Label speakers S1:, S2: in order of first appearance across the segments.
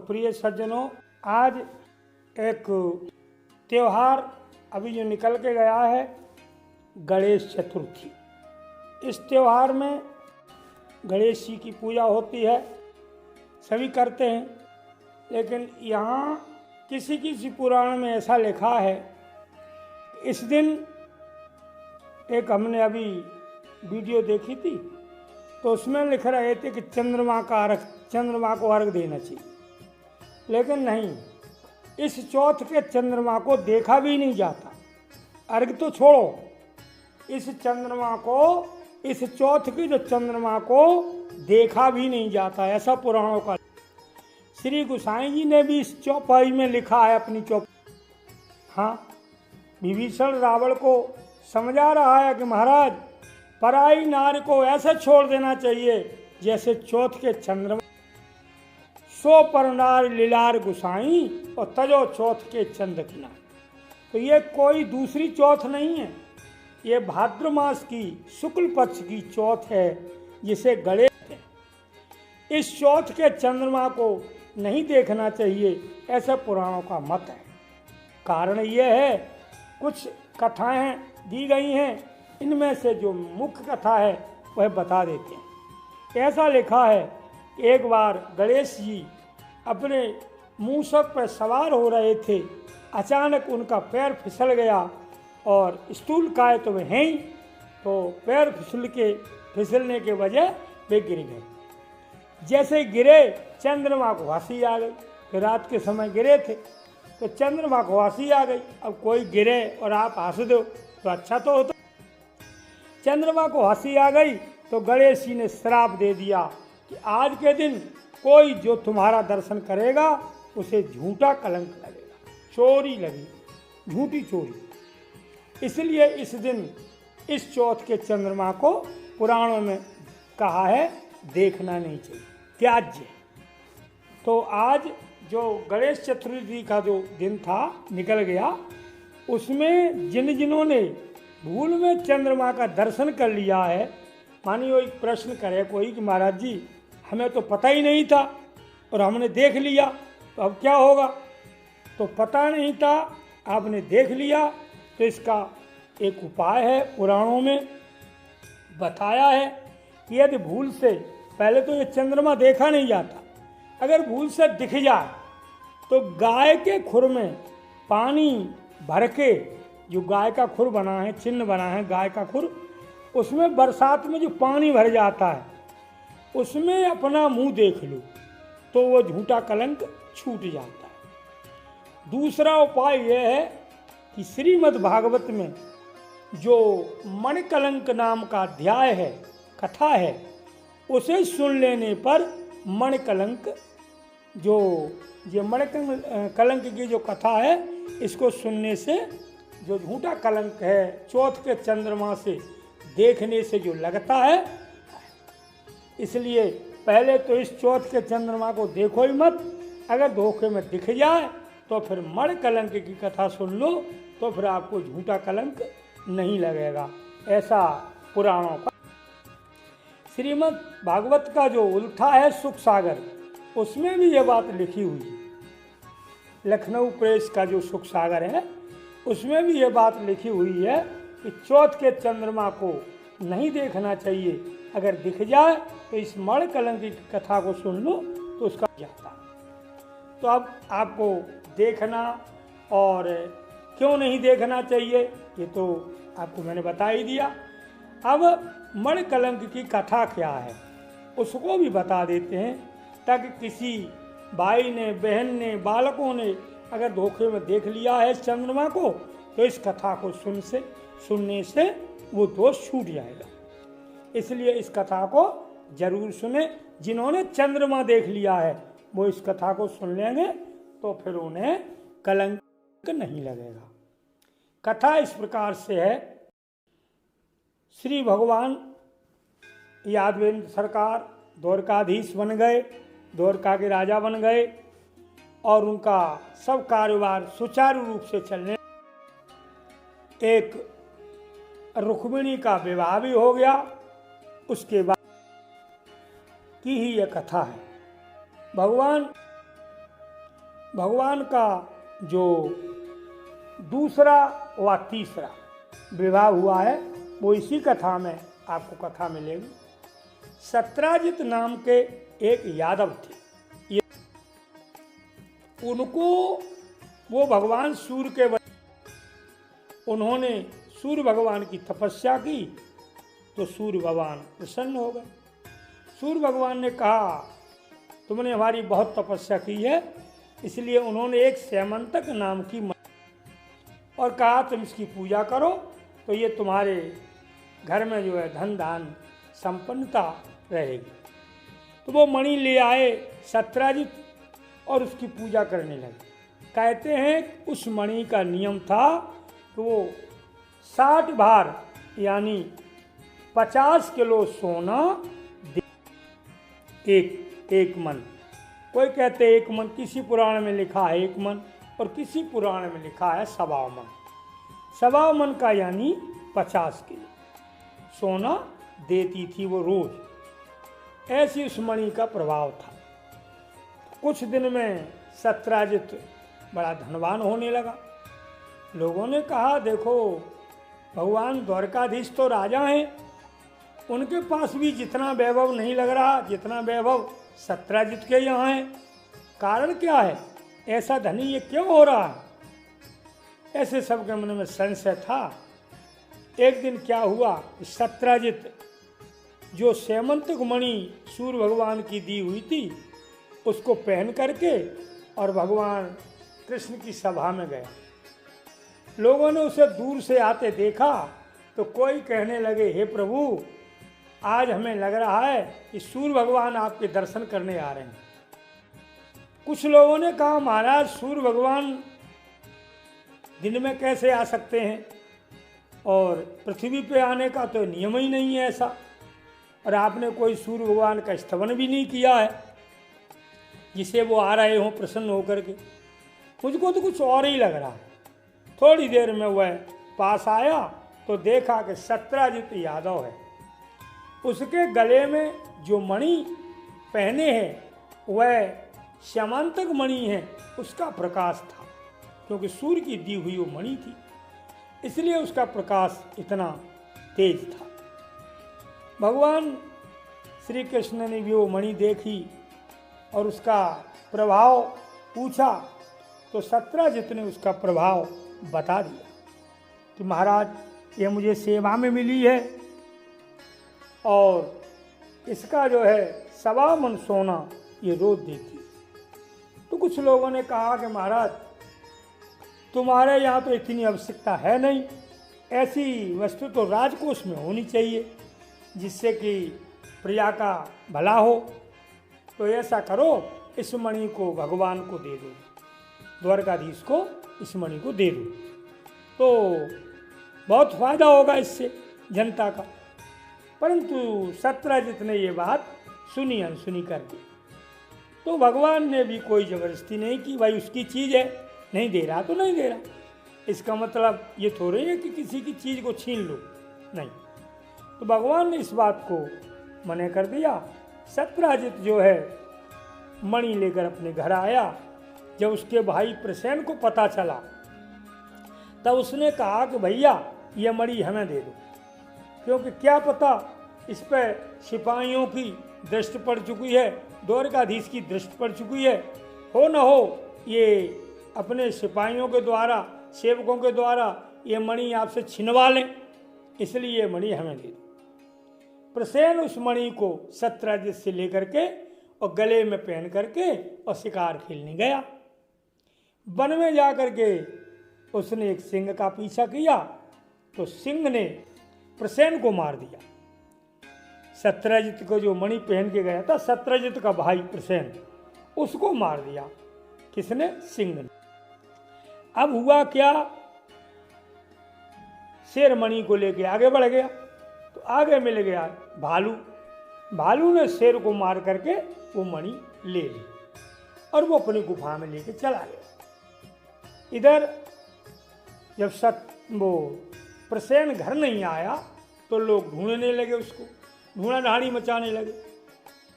S1: प्रिय सज्जनों, आज एक त्योहार अभी जो निकल के गया है, गणेश चतुर्थी। इस त्योहार में गणेश जी की पूजा होती है, सभी करते हैं। लेकिन यहाँ किसी किसी पुराण में ऐसा लिखा है, इस दिन एक हमने अभी वीडियो देखी थी तो उसमें लिख रहे थे कि चंद्रमा को अर्घ देना चाहिए, लेकिन नहीं, इस चौथ के चंद्रमा को देखा भी नहीं जाता। अर्घ तो छोड़ो, इस चौथ की जो चंद्रमा को देखा भी नहीं जाता, ऐसा पुराणों का। श्री गोसाई जी ने भी इस चौपाई में लिखा है अपनी हाँ, विभीषण रावण को समझा रहा है कि महाराज, पराई नार को ऐसे छोड़ देना चाहिए जैसे चौथ के चंद्रमा। सो पर नार लीलार गुसाई और तजो चौथ के चंद्र किनार। तो ये कोई दूसरी चौथ नहीं है, ये भाद्र मास की शुक्ल पक्ष की चौथ है, जिसे गणेश है। इस चौथ के चंद्रमा को नहीं देखना चाहिए, ऐसा पुराणों का मत है। कारण यह है, कुछ कथाएं दी गई हैं, इनमें से जो मुख्य कथा है वह बता देते हैं। ऐसा लिखा है, एक बार गणेश जी अपने मूषक पर सवार हो रहे थे, अचानक उनका पैर फिसल गया और स्थूल काय तो वे हैं ही, तो पैर फिसलने के वजह वे गिर गए। जैसे गिरे, चंद्रमा को हंसी आ गई। फिर रात के समय गिरे थे तो चंद्रमा को हंसी आ गई। अब कोई गिरे और आप हंस दो तो अच्छा तो होता। चंद्रमा को हंसी आ गई तो गणेश जी ने श्राप दे दिया कि आज के दिन कोई जो तुम्हारा दर्शन करेगा उसे झूठा कलंक लगेगा, चोरी लगेगी, झूठी चोरी। इसलिए इस दिन इस चौथ के चंद्रमा को पुराणों में कहा है देखना नहीं चाहिए, त्याज्य। तो आज जो गणेश चतुर्थी का जो दिन था निकल गया, उसमें जिन्होंने भूल में चंद्रमा का दर्शन कर लिया है, मानिए एक प्रश्न करे कोई कि महाराज जी, हमें तो पता ही नहीं था और हमने देख लिया, तो अब क्या होगा? तो पता नहीं था, आपने देख लिया, तो इसका एक उपाय है, पुराणों में बताया है कि यदि भूल से, पहले तो ये चंद्रमा देखा नहीं जाता, अगर भूल से दिख जाए तो गाय के खुर में पानी भर के, जो गाय का खुर बना है, चिन्ह बना है गाय का खुर, उसमें बरसात में जो पानी भर जाता है उसमें अपना मुंह देख लो तो वो झूठा कलंक छूट जाता है। दूसरा उपाय यह है कि श्रीमद् भागवत में जो मणिकलंक नाम का अध्याय है, कथा है, उसे सुन लेने पर मणिकलंक, जो मणिकलंक की जो कथा है, इसको सुनने से जो झूठा कलंक है चौथ के चंद्रमा से देखने से जो लगता है, इसलिए पहले तो इस चौथ के चंद्रमा को देखो ही मत। अगर धोखे में दिख जाए तो फिर मणिकलंक की कथा सुन लो, तो फिर आपको झूठा कलंक नहीं लगेगा, ऐसा पुराणों का। श्रीमद् भागवत का जो उल्था है सुख सागर, उसमें भी यह बात लिखी हुई है। लखनऊ प्रेस का जो सुख सागर है, उसमें भी यह बात लिखी हुई है कि चौथ के चंद्रमा को नहीं देखना चाहिए, अगर दिख जाए तो इस मणिकलंक की कथा को सुन लो तो उसका जाता। तो अब आपको देखना और क्यों नहीं देखना चाहिए ये तो आपको मैंने बता ही दिया। अब मणिकलंक की कथा क्या है उसको भी बता देते हैं, ताकि किसी भाई ने, बहन ने, बालकों ने अगर धोखे में देख लिया है चंद्रमा को, तो इस कथा को सुनने से वो दोष छूट जाएगा। इसलिए इस कथा को जरूर सुने। जिन्होंने चंद्रमा देख लिया है वो इस कथा को सुन लेंगे तो फिर उन्हें कलंक नहीं लगेगा। कथा इस प्रकार से है, श्री भगवान यादवेंद्र सरकार द्वारकाधीश बन गए, द्वारका के राजा बन गए और उनका सब कारोबार सुचारू रूप से चलने, एक रुक्मिणी का विवाह भी हो गया। उसके बाद की ही यह कथा है। भगवान भगवान का जो दूसरा व तीसरा विवाह हुआ है वो इसी कथा में आपको कथा मिलेगी। सत्राजित नाम के एक यादव थे, ये उनको वो भगवान सूर्य के उन्होंने सूर्य भगवान की तपस्या की तो सूर्य भगवान प्रसन्न हो गए। सूर्य भगवान ने कहा तुमने हमारी बहुत तपस्या की है, इसलिए उन्होंने एक सैमंतक नाम की और कहा तुम इसकी पूजा करो तो ये तुम्हारे घर में जो है धन धान संपन्नता रहेगी। तो वो मणि ले आए सत्राजित और उसकी पूजा करने लगे। कहते हैं उस मणि का नियम था कि वो 60 भार यानी 50 किलो सोना एक मन। कोई कहते 1 मन, किसी पुराण में लिखा है 1 मन और किसी पुराण में लिखा है 1.25 मन। 1.25 मन का यानी 50 किलो सोना देती थी वो रोज। ऐसी उस मणि का प्रभाव था। कुछ दिन में सत्राजित बड़ा धनवान होने लगा। लोगों ने कहा देखो भगवान द्वारकाधीश तो राजा हैं, उनके पास भी जितना वैभव नहीं लग रहा जितना वैभव सत्राजित के यहाँ है। कारण क्या है, ऐसा धनी ये क्यों हो रहा है? ऐसे सबके मन में संशय था। एक दिन क्या हुआ, सत्राजित जो सैमंतक मणि सूर्य भगवान की दी हुई थी उसको पहन करके और भगवान कृष्ण की सभा में गया। लोगों ने उसे दूर से आते देखा तो कोई कहने लगे हे प्रभु, आज हमें लग रहा है कि सूर्य भगवान आपके दर्शन करने आ रहे हैं। कुछ लोगों ने कहा महाराज सूर्य भगवान दिन में कैसे आ सकते हैं, और पृथ्वी पे आने का तो नियम ही नहीं है ऐसा, और आपने कोई सूर्य भगवान का स्तवन भी नहीं किया है जिसे वो आ रहे हों प्रसन्न होकर के। मुझको तो कुछ और ही लग रहा है। थोड़ी देर में वह पास आया तो देखा कि सत्राजित यादव है। उसके गले में जो मणि पहने हैं वह श्यामांतक मणि है, उसका प्रकाश था, क्योंकि सूर्य की दी हुई वो मणि थी, इसलिए उसका प्रकाश इतना तेज था। भगवान श्री कृष्ण ने भी वो मणि देखी और उसका प्रभाव पूछा तो सत्राजित ने उसका प्रभाव बता दिया कि महाराज ये मुझे सेवा में मिली है और इसका जो है 1.25 मन सोना ये रोज देती है। तो कुछ लोगों ने कहा कि महाराज तुम्हारे यहाँ तो इतनी आवश्यकता है नहीं, ऐसी वस्तु तो राजकोष में होनी चाहिए जिससे कि प्रजा का भला हो। तो ऐसा करो इस मणि को भगवान को दे दो, द्वारकाधीश को इस मणि को दे दो तो बहुत फायदा होगा इससे जनता का। परंतु सत्राजित ने ये बात सुनी अनसुनी कर दी। तो भगवान ने भी कोई जबरदस्ती नहीं की, भाई उसकी चीज़ है, नहीं दे रहा तो नहीं दे रहा। इसका मतलब ये थोड़े है कि किसी की चीज़ को छीन लो, नहीं। तो भगवान ने इस बात को मना कर दिया। सत्राजित जो है मणि लेकर अपने घर आया। जब उसके भाई प्रसेन को पता चला तब उसने कहा कि भैया ये मणि हमें दे दो, क्योंकि क्या पता इस पर सिपाहियों की दृष्टि पड़ चुकी है, द्वारकाधीश की दृष्टि पड़ चुकी है, हो न हो ये अपने सिपाहियों के द्वारा सेवकों के द्वारा ये मणि आपसे छिनवा लें, इसलिए ये मणि हमें दे दो। प्रसेन उस मणि को सत्राजित से लेकर के और गले में पहन करके और शिकार खेलने गया। वन में जाकर के उसने एक सिंह का पीछा किया तो सिंह ने प्रसेन को मार दिया। सत्राजित को जो मणि पहन के गया था, सत्राजित का भाई प्रसेन, उसको मार दिया। किसने? सिंह ने। अब हुआ क्या, शेर मणि को लेके आगे बढ़ गया तो आगे मिल गया भालू। भालू ने शेर को मार करके वो मणि ले ली और वो अपनी गुफा में लेके चला गया। इधर जब वो प्रसेन घर नहीं आया तो लोग ढूंढने लगे उसको, ढूंढा ढाड़ी मचाने लगे।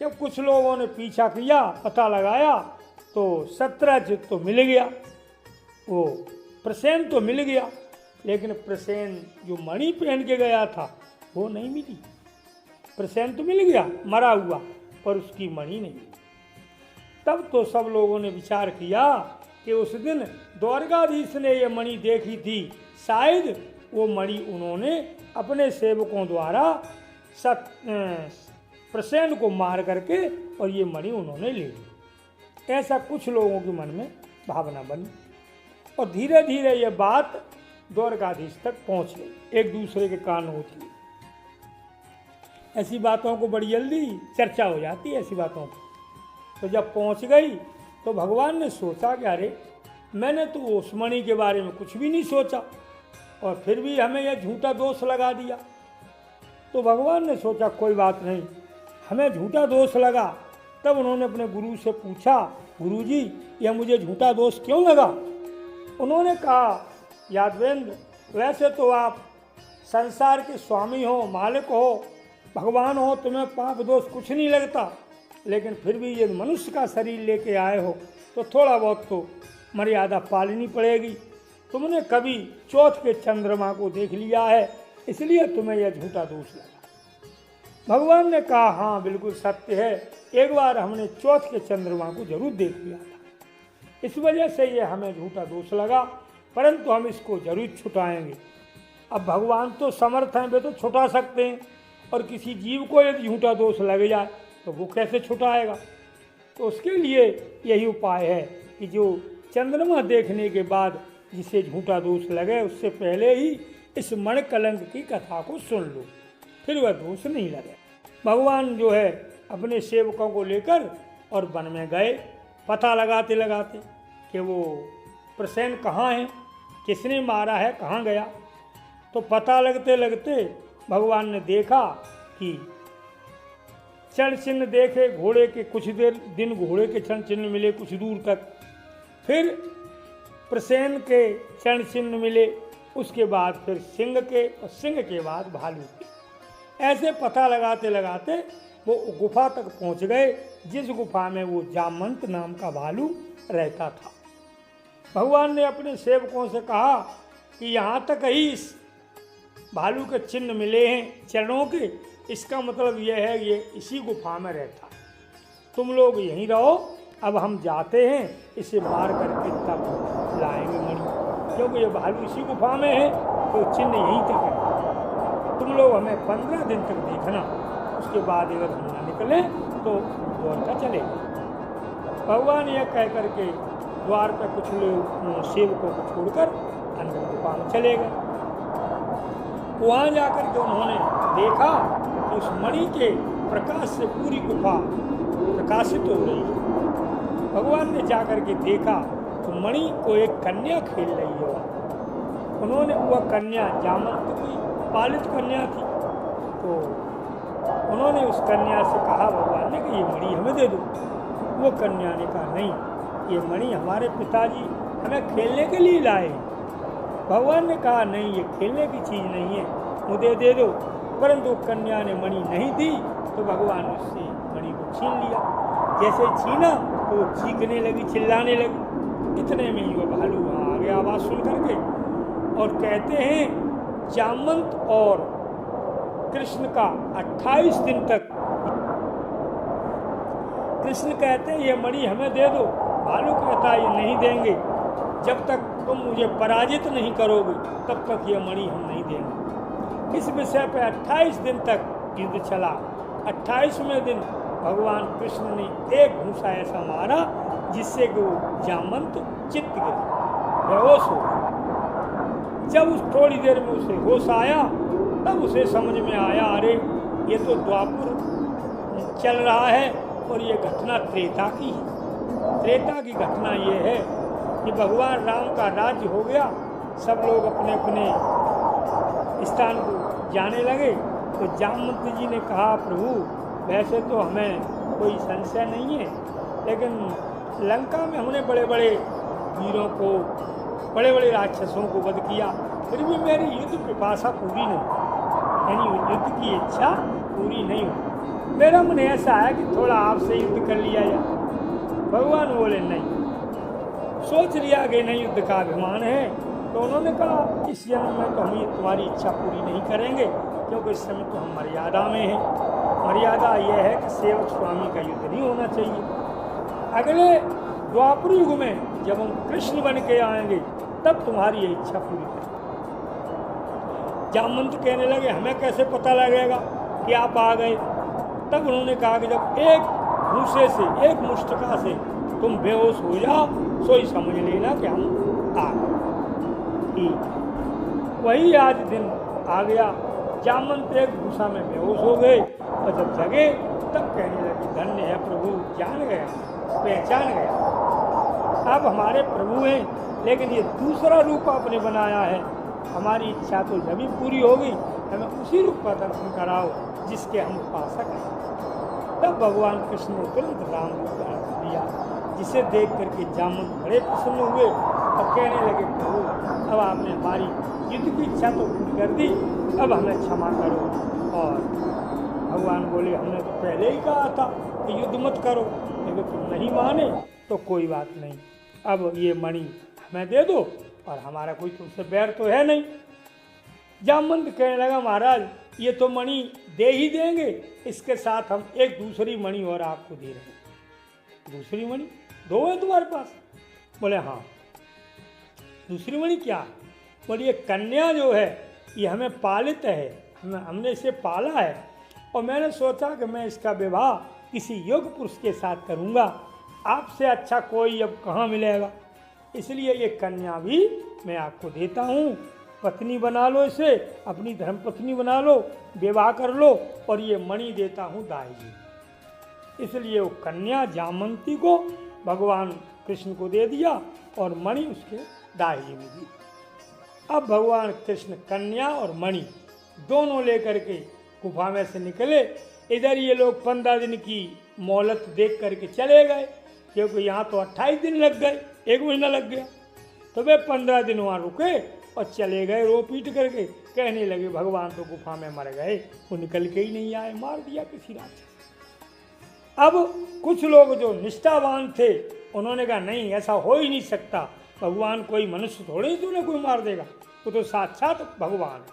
S1: जब कुछ लोगों ने पीछा किया, पता लगाया तो 17 तो मिल गया, वो प्रसेन तो मिल गया, लेकिन प्रसेन जो मणि पहन के गया था वो नहीं मिली। प्रसेन तो मिल गया मरा हुआ, पर उसकी मणि नहीं मिली। तब तो सब लोगों ने विचार किया कि उस दिन द्वारकाधीश ने ये मणि देखी थी, शायद वो मणि उन्होंने अपने सेवकों द्वारा प्रसेन को मार करके और ये मणि उन्होंने ले ली। ऐसा कुछ लोगों के मन में भावना बनी और धीरे धीरे ये बात द्वारकाधीश तक पहुंच गई, एक दूसरे के कान होती है। ऐसी बातों को बड़ी जल्दी चर्चा हो जाती है ऐसी बातों की। तो जब पहुंच गई तो भगवान ने सोचा कि अरे मैंने तो उस मणि के बारे में कुछ भी नहीं सोचा और फिर भी हमें यह झूठा दोष लगा दिया। तो भगवान ने सोचा कोई बात नहीं, हमें झूठा दोष लगा। तब उन्होंने अपने गुरु से पूछा, गुरुजी यह मुझे झूठा दोष क्यों लगा? उन्होंने कहा, यादवेंद्र वैसे तो आप संसार के स्वामी हो, मालिक हो, भगवान हो, तुम्हें पाप दोष कुछ नहीं लगता, लेकिन फिर भी ये मनुष्य का शरीर लेके आए हो तो थोड़ा बहुत तो मर्यादा पालनी पड़ेगी। तुमने कभी चौथ के चंद्रमा को देख लिया है, इसलिए तुम्हें यह झूठा दोष लगा। भगवान ने कहा, हाँ बिल्कुल सत्य है, एक बार हमने चौथ के चंद्रमा को जरूर देख लिया था, इस वजह से ये हमें झूठा दोष लगा, परंतु हम इसको जरूर छुटाएंगे। अब भगवान तो समर्थ हैं, वे तो छुटा सकते हैं, और किसी जीव को यदि झूठा दोष लग जाए तो वो कैसे छुटाएगा? तो उसके लिए यही उपाय है कि जो चंद्रमा देखने के बाद जिसे झूठा दोष लगे उससे पहले ही इस मणिकलंक की कथा को सुन लो, फिर वह दोष नहीं लगे। भगवान जो है अपने सेवकों को लेकर और वन में गए, पता लगाते लगाते कि वो प्रसेन कहाँ है, किसने मारा है, कहाँ गया। तो पता लगते लगते भगवान ने देखा कि चरण चिन्ह देखे घोड़े के, कुछ देर दिन घोड़े के चरण चिन्ह मिले कुछ दूर तक, फिर प्रसेन के चरण चिन्ह मिले, उसके बाद फिर सिंह के, और सिंह के बाद भालू के। ऐसे पता लगाते लगाते वो गुफा तक पहुंच गए जिस गुफा में वो जामंत नाम का भालू रहता था। भगवान ने अपने सेवकों से कहा कि यहाँ तक ही इस भालू के चिन्ह मिले हैं चरणों के, इसका मतलब यह है ये इसी गुफा में रहता, तुम लोग यहीं रहो, अब हम जाते हैं, इसे मार करके तब लाएंगे मणि, क्योंकि ये भालू इसी गुफा में है तो चिन्ह यहीं तक है। तुम लोग हमें 15 दिन तक देखना, उसके बाद अगर हम ना निकले तो द्वारका चलेगा। भगवान यह कह करके द्वार पर कुछ लोग सेवकों को छोड़कर अंदर गुफा में चले गए। वहाँ जाकर के उन्होंने देखा कि उस मणि के प्रकाश से पूरी गुफा प्रकाशित हो रही है। भगवान ने जाकर के देखा तो मणि को एक कन्या खेल रही है। उन्होंने, वह कन्या जामंत की पालित कन्या थी, तो उन्होंने उस कन्या से कहा भगवान ने कि ये मणि हमें दे दो। वो कन्या ने कहा नहीं, ये मणि हमारे पिताजी हमें खेलने के लिए लाए। भगवान ने कहा नहीं, ये खेलने की चीज़ नहीं है, मुझे दे दो। परंतु कन्या ने मणि नहीं दी तो भगवान उससे मणि को छीन लिया। जैसे छीना तो वो चीखने लगी, चिल्लाने लगी। इतने में ही वो भालू वहाँ आ गया आवाज़ सुन करके, और कहते हैं जामंत और कृष्ण का 28 दिन तक, कृष्ण कहते हैं ये मणि हमें दे दो, भालू कहता है ये नहीं देंगे, जब तक तुम मुझे पराजित नहीं करोगे तब तक ये मणि हम नहीं देंगे। इस विषय पर 28 दिन तक युद्ध चला। 28वें दिन भगवान कृष्ण ने एक घूंसा ऐसा मारा जिससे कि वो जामंत चित्त गिर बेहोश हो गया। जब उस थोड़ी देर में उसे होश आया तब उसे समझ में आया, अरे ये तो द्वापर चल रहा है और ये घटना त्रेता की है। त्रेता की घटना ये है कि भगवान राम का राज्य हो गया, सब लोग अपने अपने स्थान को जाने लगे। तो जामवंत जी ने कहा, प्रभु वैसे तो हमें कोई संशय नहीं है, लेकिन लंका में हमने बड़े बड़े वीरों को, बड़े बड़े राक्षसों को वध किया, फिर भी मेरी युद्ध पिपासा पूरी नहीं, यानी युद्ध की इच्छा पूरी नहीं हुई। मेरा मन ऐसा है कि थोड़ा आपसे युद्ध कर लिया जाए। भगवान बोले नहीं, सोच लिया कि नहीं युद्ध का अभिमान है, तो उन्होंने कहा इस जन्म में तो हम ये तुम्हारी इच्छा पूरी नहीं करेंगे, क्योंकि इस समय तो हम मर्यादा में हैं। मर्यादा यह है कि सेवक स्वामी का युद्ध नहीं होना चाहिए। अगले द्वापर युग में जब हम कृष्ण बन के आएंगे तब तुम्हारी ये इच्छा पूरी करेंगे। जामवंत कहने लगे हमें कैसे पता लगेगा कि आप आ गए? तब उन्होंने कहा कि जब एक भूसे से, एक मुष्टिका से तुम बेहोश हो जाओ, सोई समझ लेना कि हम आ गए। वही आज दिन आ गया। जामवंत एक भूसा में बेहोश हो गए और जब जगे तब कहने लगे धन्य है प्रभु, जान गया, पहचान गया, अब हमारे प्रभु हैं, लेकिन ये दूसरा रूप आपने बनाया है। हमारी इच्छा तो जब भी पूरी होगी, हमें उसी रूप का दर्शन कराओ जिसके हम उपासक हैं। तब भगवान कृष्ण ने तुरंत राम रूप धारण दिया, जिसे देख करके जामवंत बड़े प्रसन्न हुए और कहने लगे प्रभु, अब आपने हमारी युद्ध की इच्छा तो पूरी कर दी, अब हमें क्षमा करो। और भगवान बोले हमने तो पहले ही कहा था कि युद्ध मत करो, लेकिन तुम नहीं माने तो कोई बात नहीं, अब ये मणि हमें दे दो और हमारा कोई तुमसे बैर तो है नहीं। जामवंत कहने लगा महाराज ये तो मणि दे ही देंगे, इसके साथ हम एक दूसरी मणि और आपको दे रहे हैं। दूसरी मणि दो है तुम्हारे पास? बोले हाँ। दूसरी मणि क्या? बोले ये कन्या जो है ये हमें पालित है, हमने इसे पाला है और मैंने सोचा कि मैं इसका विवाह किसी योग्य पुरुष के साथ करूँगा, आपसे अच्छा कोई अब कहाँ मिलेगा, इसलिए ये कन्या भी मैं आपको देता हूँ, पत्नी बना लो, इसे अपनी धर्मपत्नी बना लो, विवाह कर लो, और ये मणि देता हूँ दाई जी। इसलिए वो कन्या जामवंती को भगवान कृष्ण को दे दिया और मणि उसके दाई जी में दी। अब भगवान कृष्ण कन्या और मणि दोनों लेकर के गुफा में से निकले। इधर ये लोग 15 दिन की मोहलत देख करके चले गए, क्योंकि यहाँ तो 28 दिन लग गए, 1 महीना लग गया। तो वे 15 दिन वहाँ रुके और चले गए रो पीट करके, कहने लगे भगवान तो गुफा में मर गए, वो निकल के ही नहीं आए, मार दिया किसी राक्षस। अब कुछ लोग जो निष्ठावान थे उन्होंने कहा नहीं ऐसा हो ही नहीं सकता, भगवान कोई मनुष्य थोड़े ही तो कोई मार देगा, वो तो साक्षात भगवान।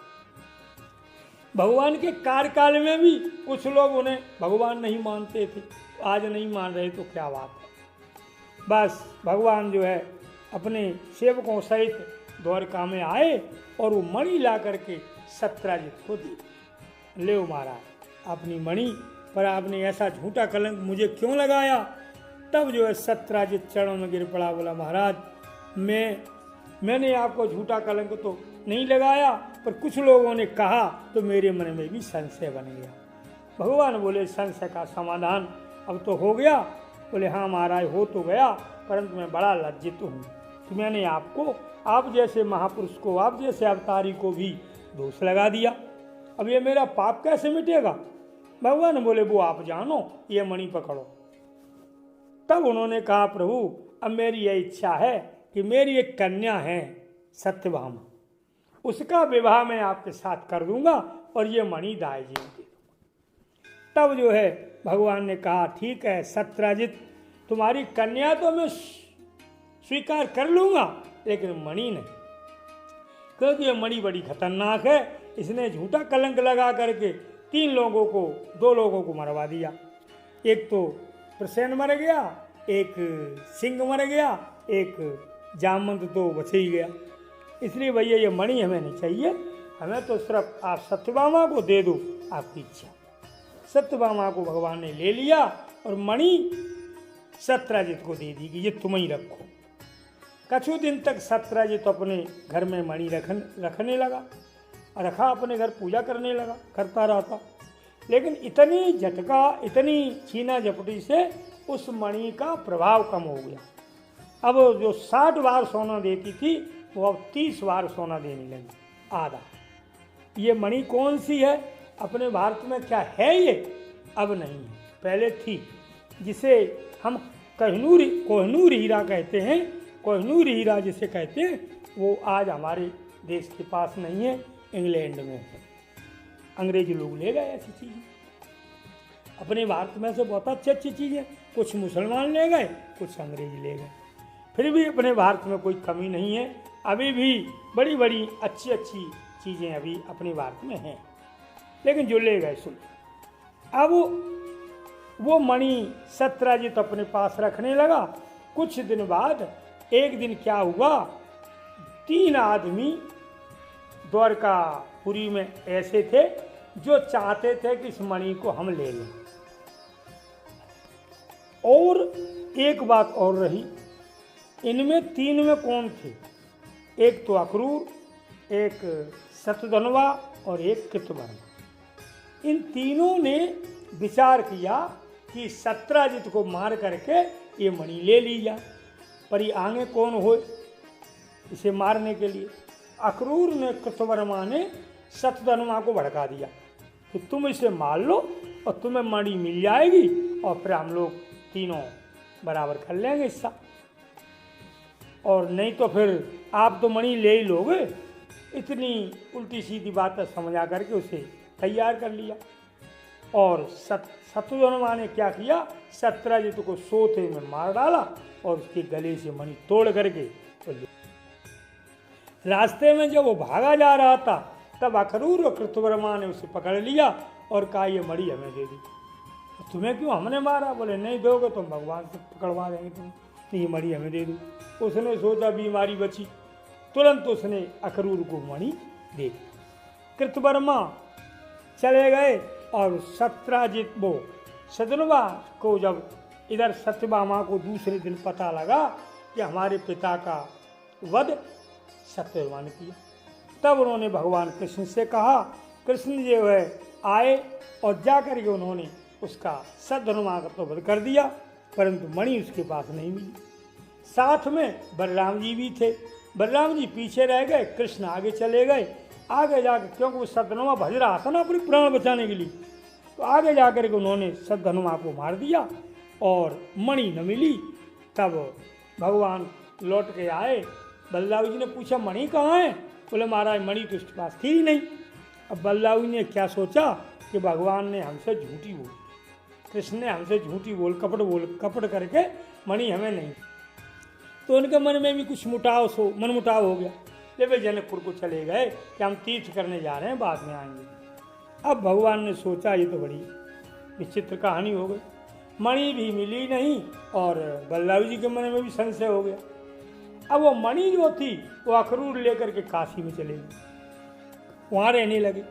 S1: भगवान के कार्यकाल में भी कुछ लोग उन्हें भगवान नहीं मानते थे, आज नहीं मान रहे तो क्या बात है। बस भगवान जो है अपने सेवकों सहित द्वारका में आए और वो मणि ला करके सत्राजित को दी। ले महाराज अपनी मणि पर आपने ऐसा झूठा कलंक मुझे क्यों लगाया? तब जो है सत्राजित चरणों में गिर पड़ा, बोला महाराज मैंने आपको झूठा कलंक तो नहीं लगाया, पर कुछ लोगों ने कहा तो मेरे मन में भी संशय बन गया। भगवान बोले संशय का समाधान अब तो हो गया? बोले हाँ महाराज हो तो गया, परंतु मैं बड़ा लज्जित हूँ कि मैंने आपको, आप जैसे महापुरुष को, आप जैसे अवतारी को भी दोष लगा दिया। अब ये मेरा पाप कैसे मिटेगा? भगवान बोले वो आप जानो, ये मणि पकड़ो। तब उन्होंने कहा प्रभु अब मेरी यह इच्छा है कि मेरी एक कन्या है सत्यभामा, उसका विवाह मैं आपके साथ कर दूंगा और ये मणि दाई जी को दे दूंगा। तब जो है भगवान ने कहा ठीक है सत्राजित, तुम्हारी कन्या तो मैं स्वीकार कर लूंगा, लेकिन मणि नहीं, क्योंकि ये मणि बड़ी खतरनाक है। इसने झूठा कलंक लगा करके 3 लोगों को, 2 लोगों को मरवा दिया। एक तो प्रसेन मर गया, एक सिंह मर गया, एक जामवंत तो बच ही गया। इसलिए भैया ये मणि हमें नहीं चाहिए, हमें तो सिर्फ आप सत्यभामा को दे दो, आपकी इच्छा। सत्यभामा को भगवान ने ले लिया और मणि सत्राजित को दे दी कि ये तुम ही रखो। कुछ दिन तक सत्राजित अपने घर में मणि रखने लगा, रखा अपने घर, पूजा करने लगा, करता रहता। लेकिन इतनी झटका, इतनी छीना झपटी से उस मणि का प्रभाव कम हो गया। अब जो 60 बार सोना देती थी वो अब 30 बार सोना देने लगी, आधा। ये मणि कौन सी है? अपने भारत में क्या है ये? अब नहीं है, पहले थी, जिसे हम कोहिनूर हीरा कहते हैं। कोहिनूर हीरा जिसे कहते हैं वो आज हमारे देश के पास नहीं है, इंग्लैंड में है। अंग्रेज लोग ले गए ऐसी चीज़ें। अपने भारत में से बहुत अच्छी अच्छी चीज़ें कुछ मुसलमान ले गए, कुछ अंग्रेज ले गए। फिर भी अपने भारत में कोई कमी नहीं है, अभी भी बड़ी बड़ी अच्छी अच्छी चीज़ें अभी अपने भारत में हैं, लेकिन जो ले गए सुन। अब वो मणि सत्यराजित अपने पास रखने लगा। कुछ दिन बाद एक दिन क्या हुआ, 3 आदमी द्वारकापुरी में ऐसे थे जो चाहते थे कि इस मणि को हम ले लें। और एक बात और रही, इनमें 3 में कौन थे, एक तो अक्रूर, एक शतधन्वा और एक कृतवर्मा। इन तीनों ने विचार किया कि सत्यराजित को मार करके ये मणि ले ली जाए, पर ये आगे कौन हो इसे मारने के लिए। अक्रूर ने, कृतवर्मा ने शतधन्वा को भड़का दिया कि तुम इसे मार लो और तुम्हें मणि मिल जाएगी और फिर हम लोग तीनों बराबर कर लेंगे हिस्सा, और नहीं तो फिर आप तो मणि ले ही लोगे। इतनी उल्टी सीधी बातें समझा करके उसे तैयार कर लिया। और शतधन्वा ने क्या किया, सत्यराजित को सोते में मार डाला और उसके गले से मणि तोड़ करके तो रास्ते में जब वो भागा जा रहा था तब अक्रूर और कृतवर्मा ने उसे पकड़ लिया और कहा ये मणि हमें दे दी। तुम्हें क्यों हमने मारा, बोले नहीं दोगे तो भगवान से पकड़वा देंगे तुम, तो ये मणि हमें दे दो। उसने सोचा बीमारी बची, तुरंत उसने अक्रूर को मणि दे दी। कृतवर्मा चले गए और सत्यराजित वो शतधन्वा को जब इधर सत्यभामा को दूसरे दिन पता लगा कि हमारे पिता का वध सत्यभामा ने किया, तब उन्होंने भगवान कृष्ण से कहा। कृष्ण जो है आए और जा कर के उन्होंने उसका शतधन्वा का तो वध कर दिया, परंतु मणि उसके पास नहीं मिली। साथ में बलराम जी भी थे, बलराम जी पीछे रह गए, कृष्ण आगे चले गए। आगे जाकर, क्योंकि वो शतधन्वा भज रहा था ना अपनी प्राण बचाने के लिए, तो आगे जाकर के उन्होंने शतधन्वा को मार दिया और मणि न मिली। तब भगवान लौट के आए, बलराम जी ने पूछा मणि कहाँ है, बोले महाराज मणि तो उसके पास थी ही नहीं। अब बलराम जी ने क्या सोचा कि भगवान ने हमसे झूठी बोल, कृष्ण ने हमसे झूठी बोल कपट करके मणि हमें नहीं, तो उनके मन में भी कुछ मनमुटाव हो गया। ले वे जनकपुर को चले गए कि हम तीर्थ करने जा रहे हैं, बाद में आएंगे। अब भगवान ने सोचा ये तो बड़ी विचित्र कहानी हो गई, मणि भी मिली नहीं और बलराम जी के मन में भी संशय हो गया। अब वो मणि जो थी वो अक्रूर लेकर के काशी में चले गए, वहाँ रहने लगे।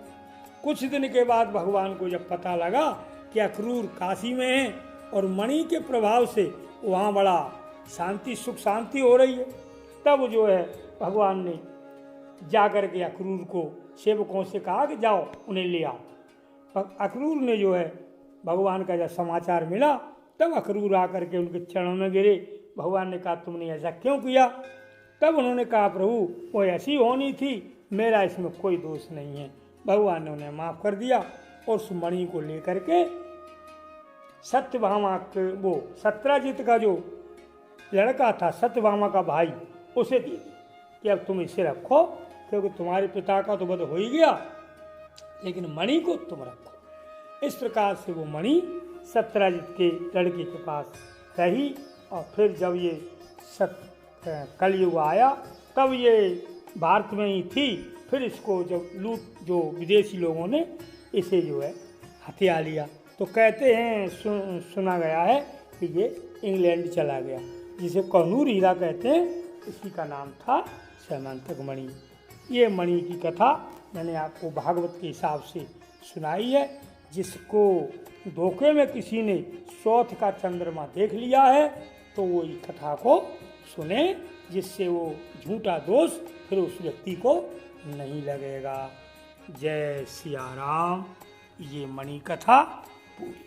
S1: कुछ दिन के बाद भगवान को जब पता लगा कि अक्रूर काशी में है और मणि के प्रभाव से वहाँ बड़ा सुख शांति हो रही है, तब जो है भगवान ने जाकर के अक्रूर को सेवकों से कहा कि जाओ उन्हें ले आओ। अक्रूर ने जो है भगवान का जब समाचार मिला तब अक्रूर आकर के उनके चरणों में गिरे। भगवान ने कहा तुमने ऐसा क्यों किया, तब उन्होंने कहा प्रभु वो ऐसी होनी थी, मेरा इसमें कोई दोष नहीं है। भगवान ने उन्हें माफ़ कर दिया और उस मणि को लेकर के सत्यभामा के, वो सत्यराजित का जो लड़का था सत्यभामा का भाई, उसे दे दी कि अब तुम इसे रखो, क्योंकि तुम्हारे पिता का तो वध हो ही गया, लेकिन मणि को तुम रखो। इस प्रकार से वो मणि सत्यराजित के लड़के के पास रही। और फिर जब ये कलयुग आया तब ये भारत में ही थी। फिर इसको जब जो विदेशी लोगों ने इसे जो है हथिया लिया, तो कहते हैं सुना गया है कि ये इंग्लैंड चला गया, जिसे कोहनूर हीरा कहते हैं, इसी का नाम था सैमंथक मणि। ये मणि की कथा मैंने आपको भागवत के हिसाब से सुनाई है। जिसको धोखे में किसी ने चौथ का चंद्रमा देख लिया है तो वो इस कथा को सुने, जिससे वो झूठा दोष फिर उस व्यक्ति को नहीं लगेगा। जय सिया राम। ये मणि कथा पूरी।